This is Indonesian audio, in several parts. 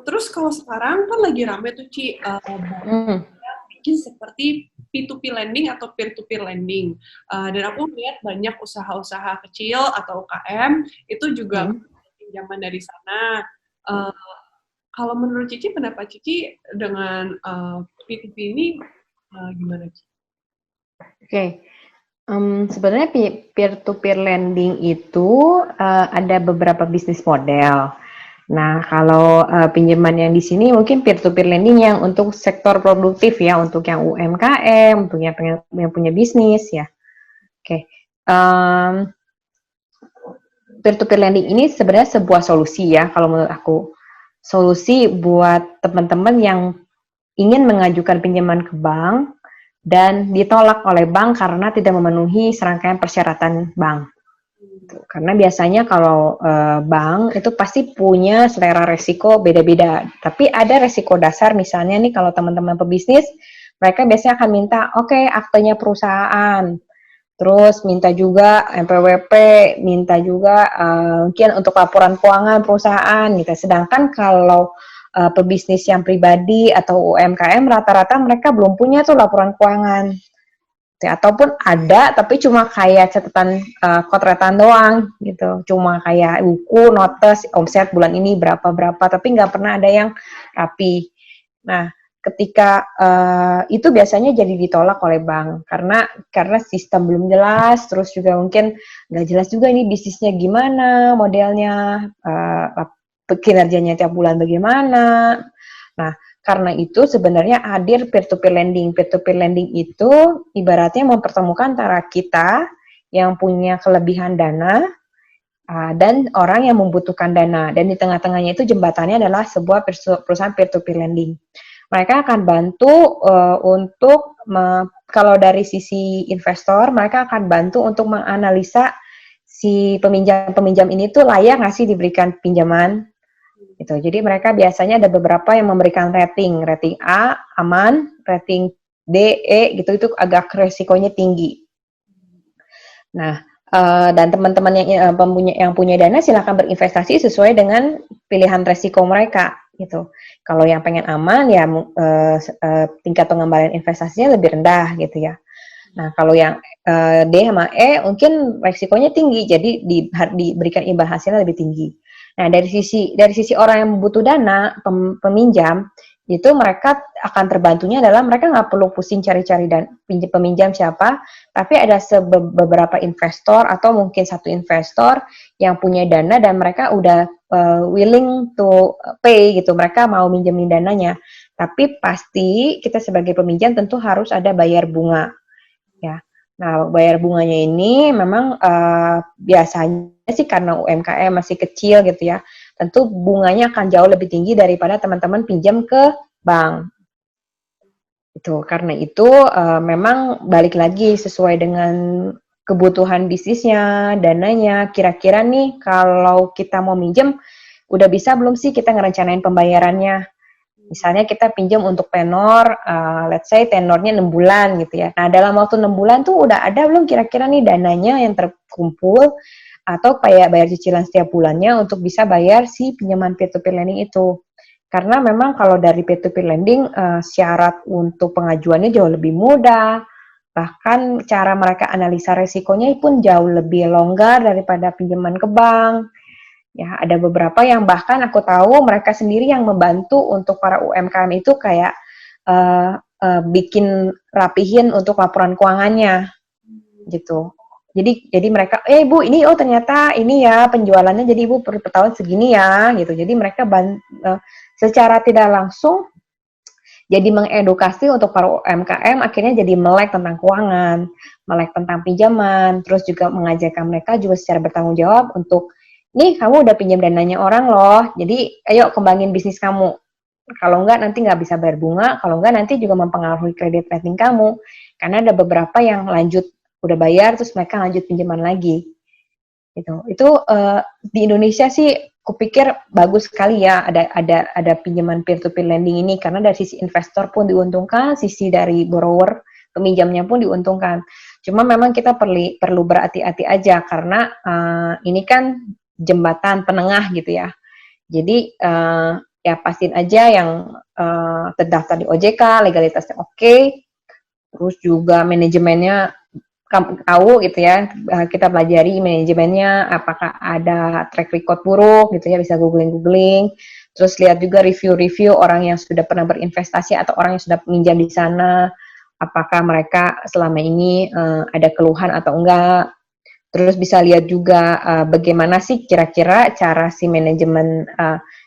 Terus kalau sekarang kan lagi rame tuh Ci, bikin seperti P2P lending atau peer-to-peer lending. Dan aku lihat banyak usaha-usaha kecil atau UKM itu juga pinjaman dari sana. Uh, Kalau menurut Cici, pendapat Cici dengan P2P ini gimana Cici? Oke. Sebenarnya peer-to-peer lending itu ada beberapa bisnis model. Nah, kalau pinjaman yang di sini mungkin peer-to-peer lending yang untuk sektor produktif ya, untuk yang UMKM, untuk yang punya bisnis ya. Oke. Peer-to-peer lending ini sebenarnya sebuah solusi ya, kalau menurut aku. Solusi buat teman-teman yang ingin mengajukan pinjaman ke bank dan ditolak oleh bank karena tidak memenuhi serangkaian persyaratan bank. Karena biasanya kalau bank itu pasti punya selera resiko beda-beda. Tapi ada resiko dasar, misalnya nih kalau teman-teman pebisnis, mereka biasanya akan minta, oke, aktenya perusahaan, terus minta juga NPWP, minta juga mungkin untuk laporan keuangan perusahaan gitu. Sedangkan kalau pebisnis yang pribadi atau UMKM rata-rata mereka belum punya tuh laporan keuangan. Ataupun ada tapi cuma kayak catatan kotretan doang gitu, cuma kayak buku, notes, omset bulan ini berapa tapi nggak pernah ada yang rapi. Nah, ketika itu biasanya jadi ditolak oleh bank karena sistem belum jelas, terus juga mungkin nggak jelas juga ini bisnisnya gimana, modelnya, kinerjanya tiap bulan bagaimana. Nah, karena itu sebenarnya hadir peer-to-peer lending. Peer-to-peer lending itu ibaratnya mempertemukan antara kita yang punya kelebihan dana dan orang yang membutuhkan dana. Dan di tengah-tengahnya itu jembatannya adalah sebuah perusahaan peer-to-peer lending. Mereka akan bantu untuk, kalau dari sisi investor, mereka akan bantu untuk menganalisa si peminjam ini tuh layak nggak sih diberikan pinjaman. Gitu. Jadi mereka biasanya ada beberapa yang memberikan rating A aman, rating D, E gitu, itu agak resikonya tinggi. Nah, dan teman-teman yang punya dana silakan berinvestasi sesuai dengan pilihan resiko mereka gitu. Kalau yang pengen aman ya tingkat pengembalian investasinya lebih rendah gitu ya. Nah, kalau yang D sama E mungkin resikonya tinggi, jadi diberikan imbal hasilnya lebih tinggi. Nah, dari sisi orang yang butuh dana, peminjam, itu mereka akan terbantunya adalah mereka nggak perlu pusing cari-cari peminjam siapa, tapi ada beberapa investor atau mungkin satu investor yang punya dana dan mereka udah willing to pay gitu, mereka mau minjemin dananya. Tapi pasti kita sebagai peminjam tentu harus ada bayar bunga. Ya. Nah, bayar bunganya ini memang biasanya sih karena UMKM masih kecil gitu ya, tentu bunganya akan jauh lebih tinggi daripada teman-teman pinjam ke bank. Karena itu memang balik lagi sesuai dengan kebutuhan bisnisnya, dananya, kira-kira nih kalau kita mau minjem, udah bisa belum sih kita ngerencanain pembayarannya? Misalnya kita pinjam untuk tenor, let's say tenornya 6 bulan gitu ya. Nah, dalam waktu 6 bulan tuh udah ada belum kira-kira nih dananya yang terkumpul atau kayak bayar cicilan setiap bulannya untuk bisa bayar si pinjaman peer-to-peer lending itu. Karena memang kalau dari peer-to-peer lending, syarat untuk pengajuannya jauh lebih mudah, bahkan cara mereka analisa resikonya pun jauh lebih longgar daripada pinjaman ke bank. Ya, ada beberapa yang bahkan aku tahu mereka sendiri yang membantu untuk para UMKM itu kayak bikin rapihin untuk laporan keuangannya gitu. Jadi mereka, Bu ini ternyata ini ya penjualannya jadi Ibu per tahun segini ya gitu. Jadi mereka secara tidak langsung jadi mengedukasi untuk para UMKM akhirnya jadi melek tentang keuangan, melek tentang pinjaman, terus juga mengajarkan mereka juga secara bertanggung jawab untuk nih kamu udah pinjam dananya orang loh, jadi ayo kembangin bisnis kamu. Kalau enggak nanti nggak bisa bayar bunga, kalau enggak nanti juga mempengaruhi kredit rating kamu. Karena ada beberapa yang lanjut udah bayar terus mereka lanjut pinjaman lagi. Itu di Indonesia sih kupikir bagus sekali ya ada pinjaman peer-to-peer lending ini karena dari sisi investor pun diuntungkan, sisi dari borrower peminjamnya pun diuntungkan. Cuma memang kita perlu berhati-hati aja karena ini kan jembatan penengah gitu ya. Jadi ya pastiin aja yang terdaftar di OJK, legalitasnya oke, terus juga manajemennya tahu gitu ya, kita pelajari manajemennya, apakah ada track record buruk gitu ya, bisa googling, terus lihat juga review-review orang yang sudah pernah berinvestasi atau orang yang sudah pinjam di sana, apakah mereka selama ini ada keluhan atau enggak. Terus bisa lihat juga bagaimana sih kira-kira cara si manajemen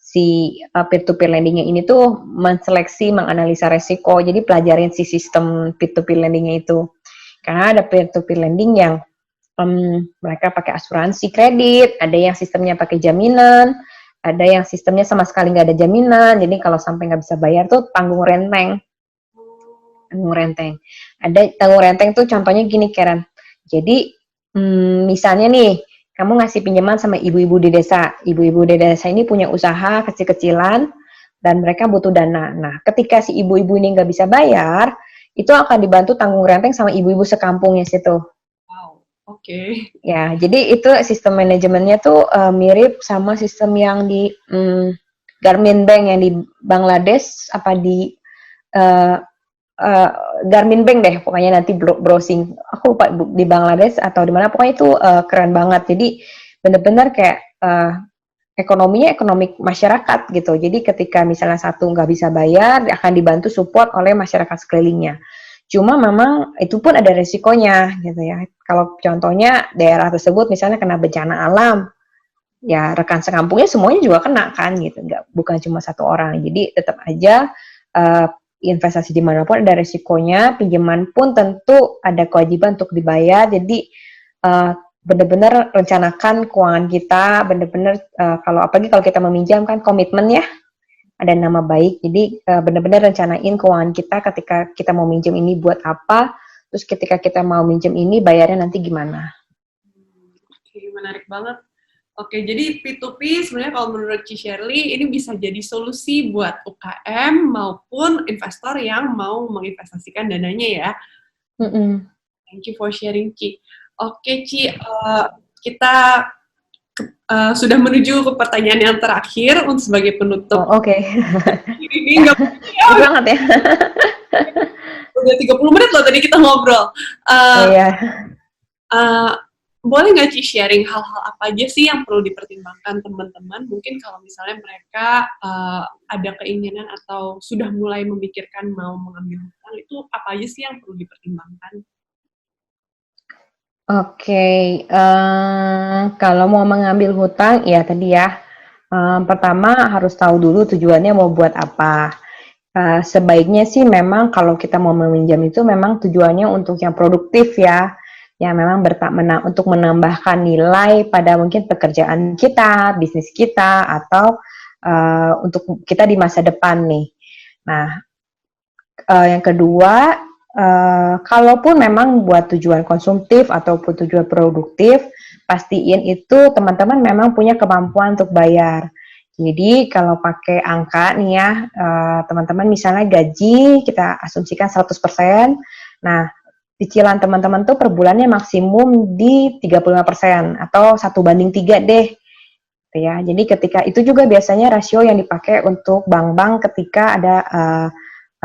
si peer-to-peer lendingnya ini tuh menseleksi, menganalisa resiko. Jadi pelajarin si sistem peer-to-peer lendingnya itu. Karena ada peer-to-peer lending yang mereka pakai asuransi kredit, ada yang sistemnya pakai jaminan, ada yang sistemnya sama sekali nggak ada jaminan. Jadi kalau sampai nggak bisa bayar tuh tanggung renteng. Tanggung renteng. Ada tanggung renteng tuh contohnya gini, Karen. Jadi misalnya nih, kamu ngasih pinjaman sama ibu-ibu di desa. Ibu-ibu di desa ini punya usaha kecil-kecilan dan mereka butuh dana. Nah, ketika si ibu-ibu ini nggak bisa bayar, itu akan dibantu tanggung renteng sama ibu-ibu sekampungnya situ. Wow, oke. Ya, jadi itu sistem manajemennya tuh mirip sama sistem yang di Garmin Bank yang di Bangladesh, apa di Garmin Bank deh, pokoknya nanti browsing. Aku lupa di Bangladesh atau di mana, pokoknya itu keren banget. Jadi benar-benar kayak ekonominya ekonomi masyarakat gitu. Jadi ketika misalnya satu nggak bisa bayar, akan dibantu support oleh masyarakat sekelilingnya. Cuma memang itu pun ada resikonya gitu ya. Kalau contohnya daerah tersebut misalnya kena bencana alam, ya rekan sekampungnya semuanya juga kena kan gitu. Bukan cuma satu orang. Jadi tetap aja investasi dimanapun ada resikonya, pinjaman pun tentu ada kewajiban untuk dibayar. Jadi benar-benar rencanakan keuangan kita, benar-benar apalagi kalau kita meminjam kan komitmen ya, ada nama baik. Jadi benar-benar rencanain keuangan kita ketika kita mau minjem ini buat apa, terus ketika kita mau minjem ini bayarnya nanti gimana. Oke, menarik banget. Oke, jadi P2P sebenarnya kalau menurut Ci Shirley ini bisa jadi solusi buat UKM maupun investor yang mau menginvestasikan dananya ya. Thank you for sharing, Ci. Oke, Ci, kita sudah menuju ke pertanyaan yang terakhir untuk sebagai penutup. Oke. Ini nggak banget ya. Udah 30 menit loh tadi kita ngobrol. Iya. Boleh nggak Ci sharing hal-hal apa aja sih yang perlu dipertimbangkan teman-teman? Mungkin kalau misalnya mereka ada keinginan atau sudah mulai memikirkan mau mengambil hutang, itu apa aja sih yang perlu dipertimbangkan? Oke, kalau mau mengambil hutang, ya tadi ya, pertama harus tahu dulu tujuannya mau buat apa. Sebaiknya sih memang kalau kita mau meminjam itu memang tujuannya untuk yang produktif ya, yang memang untuk menambahkan nilai pada mungkin pekerjaan kita, bisnis kita, atau untuk kita di masa depan nih. Nah, yang kedua, kalaupun memang buat tujuan konsumtif ataupun tujuan produktif, pastiin itu teman-teman memang punya kemampuan untuk bayar. Jadi kalau pakai angka nih ya, teman-teman misalnya gaji kita asumsikan 100%, nah cicilan teman-teman tuh per bulannya maksimum di 35% atau 1:3 deh. Ya, jadi ketika itu juga biasanya rasio yang dipakai untuk bank-bank ketika ada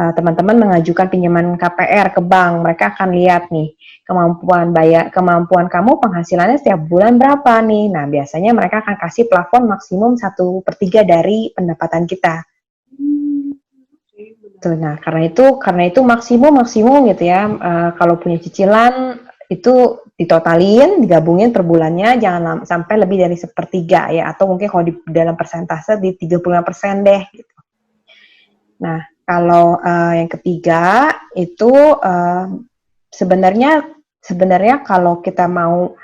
teman-teman mengajukan pinjaman KPR ke bank, mereka akan lihat nih kemampuan kamu penghasilannya setiap bulan berapa nih. Nah, biasanya mereka akan kasih plafon maksimum 1/3 dari pendapatan kita. Tuh, nah karena itu maksimum gitu ya. Kalau punya cicilan itu ditotalin, digabungin per bulannya, jangan sampai lebih dari 1/3 ya, atau mungkin kalau di dalam persentase di 35% deh. Gitu. Nah, kalau yang ketiga itu sebenarnya kalau kita mau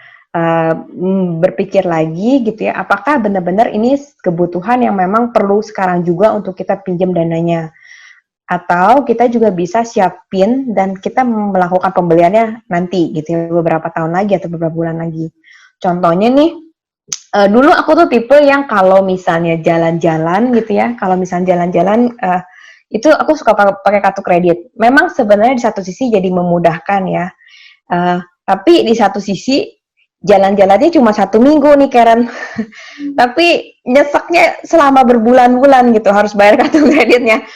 berpikir lagi gitu ya, apakah benar-benar ini kebutuhan yang memang perlu sekarang juga untuk kita pinjam dananya, atau kita juga bisa siapin dan kita melakukan pembeliannya nanti gitu ya, beberapa tahun lagi atau beberapa bulan lagi. Contohnya nih, dulu aku tuh tipe yang kalau misalnya jalan-jalan gitu ya, itu aku suka pakai kartu kredit. Memang sebenarnya di satu sisi jadi memudahkan ya, tapi di satu sisi jalan-jalannya cuma 1 minggu nih Karen. Tapi nyeseknya selama berbulan-bulan gitu, harus bayar kartu kreditnya.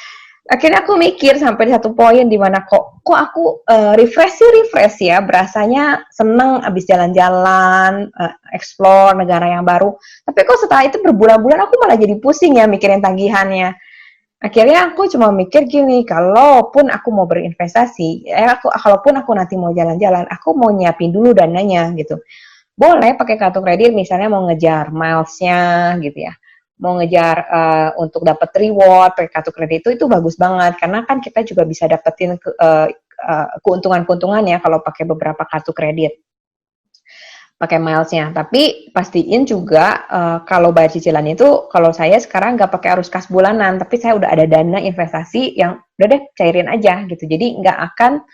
Akhirnya aku mikir sampai di satu poin di mana kok aku refresh ya, berasanya seneng abis jalan-jalan, explore negara yang baru. Tapi kok setelah itu berbulan-bulan aku malah jadi pusing ya mikirin tagihannya. Akhirnya aku cuma mikir gini, kalaupun aku mau berinvestasi, kalaupun aku nanti mau jalan-jalan, aku mau nyiapin dulu dananya gitu. Boleh pakai kartu kredit misalnya mau ngejar miles-nya gitu ya. Mau ngejar untuk dapat reward pakai kartu kredit itu bagus banget karena kan kita juga bisa dapetin keuntungan-keuntungannya kalau pakai beberapa kartu kredit. Pakai milesnya, tapi pastiin juga kalau bayar cicilan itu, kalau saya sekarang nggak pakai arus kas bulanan, tapi saya udah ada dana investasi yang udah deh cairin aja gitu, jadi nggak akan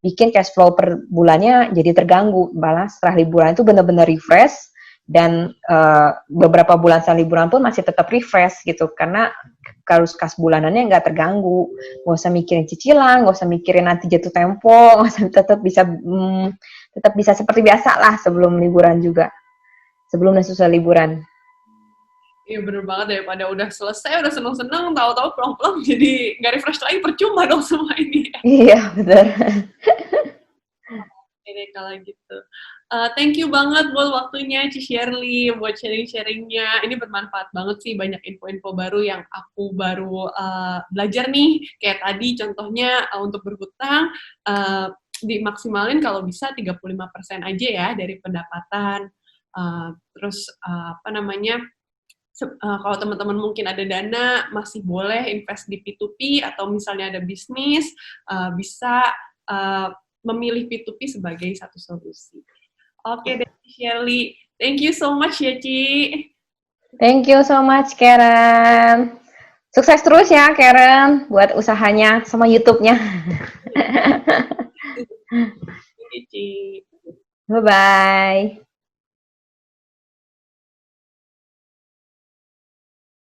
bikin cash flow per bulannya jadi terganggu. Malah setelah liburan itu benar-benar refresh dan beberapa bulan setelah liburan pun masih tetap refresh gitu karena arus kas bulanannya nggak terganggu, nggak usah mikirin cicilan, nggak usah mikirin nanti jatuh tempo, nggak usah, tetap bisa seperti biasa lah sebelum liburan juga, sebelum dan sesudah liburan. Iya bener banget, daripada udah selesai, udah seneng-seneng, tahu-tahu pulang-pulang jadi nggak refresh lagi, percuma dong semua ini. Iya, betul. Oke kalau gitu. Thank you banget buat waktunya Ci Shirley, buat sharing-sharingnya. Ini bermanfaat banget sih, banyak info-info baru yang aku baru belajar nih. Kayak tadi contohnya untuk berhutang, dimaksimalin kalau bisa 35% aja ya dari pendapatan. Terus apa namanya, kalau teman-teman mungkin ada dana, masih boleh invest di P2P atau misalnya ada bisnis, bisa memilih P2P sebagai satu solusi. Oke deh, Shirley. Thank you so much ya, Ci. Thank you so much, Karen. Sukses terus ya, Karen, buat usahanya sama YouTube-nya. Thank you, Ci. Bye-bye.